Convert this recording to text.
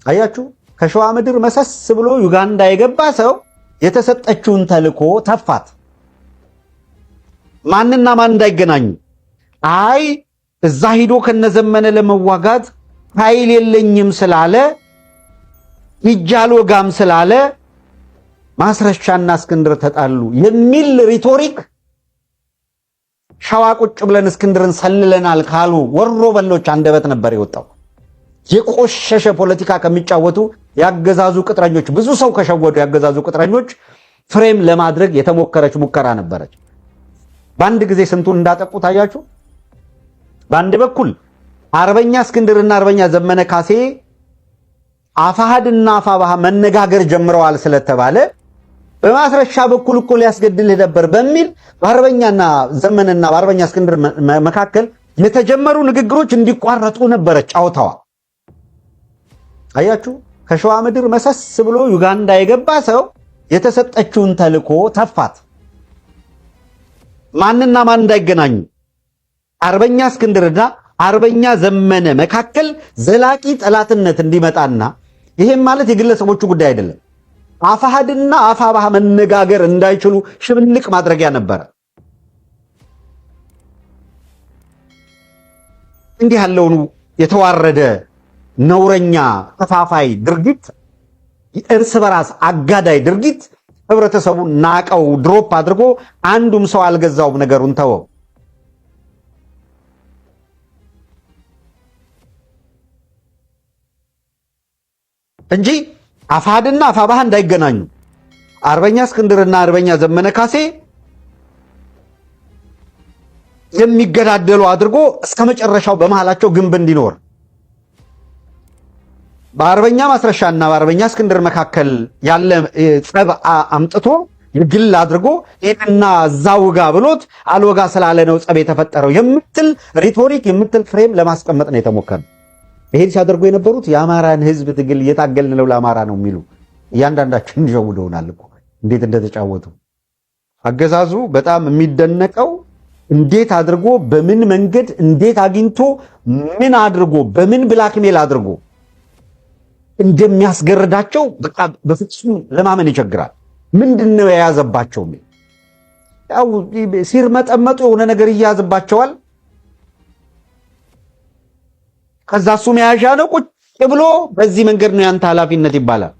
አያችሁ ከሸዋ ምድር መሰስ ብሎ ዩጋንዳ የገባ ሰው የተሰጠችውን ተልኮ ተፋት። ማንና ማን እንዳይገናኙ አይ እዛ ሂዶ ከነዘመነ ለመዋጋት ኃይል የለኝም ስላለ ይጃሎጋም ስላለ ማስረሻና እስክንድር ተጣሉ የሚል ሪቶሪክ ሸዋ ቁጭ ብለን እስክንድርን ሰልለናል ካሉ ወሮ በሎች አንደበት ነበር የወጣው። የቆሸሸ ፖለቲካ ከሚጫወቱ ያገዛዙ ቅጥረኞች ብዙ ሰው ከሸወዱ ያገዛዙ ቅጥረኞች ፍሬም ለማድረግ የተሞከረች ሙከራ ነበረች። በአንድ ጊዜ ስንቱን እንዳጠቁ ታያችሁ። በአንድ በኩል አርበኛ እስክንድርና አርበኛ ዘመነ ካሴ አፋሃድና አፋባሃ መነጋገር ጀምረዋል ስለተባለ በማስረሻ በኩል እኮ ሊያስገድልህ ነበር በሚል በአርበኛና ዘመነና በአርበኛ እስክንድር መካከል የተጀመሩ ንግግሮች እንዲቋረጡ ነበረ ጫውታዋ። አያችሁ ከሸዋ ምድር መሰስ ብሎ ዩጋንዳ የገባ ሰው የተሰጠችውን ተልኮ ተፋት። ማንና ማን እንዳይገናኙ አርበኛ እስክንድርና አርበኛ ዘመነ መካከል ዘላቂ ጠላትነት እንዲመጣና ይሄም ማለት የግለሰቦቹ ጉዳይ አይደለም፣ አፋሃድና አፋባህ መነጋገር እንዳይችሉ ሽብልቅ ማድረጊያ ነበረ። እንዲህ ያለውን የተዋረደ ነውረኛ ከፋፋይ ድርጊት እርስ በራስ አጋዳይ ድርጊት ህብረተሰቡ ናቀው፣ ድሮፕ አድርጎ አንዱም ሰው አልገዛውም፣ ነገሩን ተወው እንጂ አፋድና አፋባህ እንዳይገናኙ አርበኛ እስክንድርና አርበኛ ዘመነ ካሴ የሚገዳደሉ አድርጎ እስከ መጨረሻው በመሃላቸው ግንብ እንዲኖር በአርበኛ ማስረሻና በአርበኛ እስክንድር መካከል ያለ ጸብ አምጥቶ የግል አድርጎ ይሄንና ዛውጋ ብሎት አልወጋ ስላለ ነው ጸብ የተፈጠረው የምትል ሪቶሪክ የምትል ፍሬም ለማስቀመጥ ነው የተሞከረው። ይሄን ሲያደርጉ የነበሩት የአማራን ህዝብ ትግል እየታገልን ነው ለአማራ ነው የሚሉ እያንዳንዳችን ጀውደውናል እኮ እንዴት እንደተጫወቱ። አገዛዙ በጣም የሚደነቀው እንዴት አድርጎ በምን መንገድ እንዴት አግኝቶ ምን አድርጎ በምን ብላክሜል አድርጎ እንደሚያስገርዳቸው በቃ በፍጹም ለማመን ይቸግራል። ምንድነው የያዘባቸው? ያው ሲርመጠመጡ የሆነ ነገር ይያዝባቸዋል። ከዛ እሱ መያዣ ነው ቁጭ ብሎ በዚህ መንገድ ነው ያንተ ኃላፊነት ይባላል።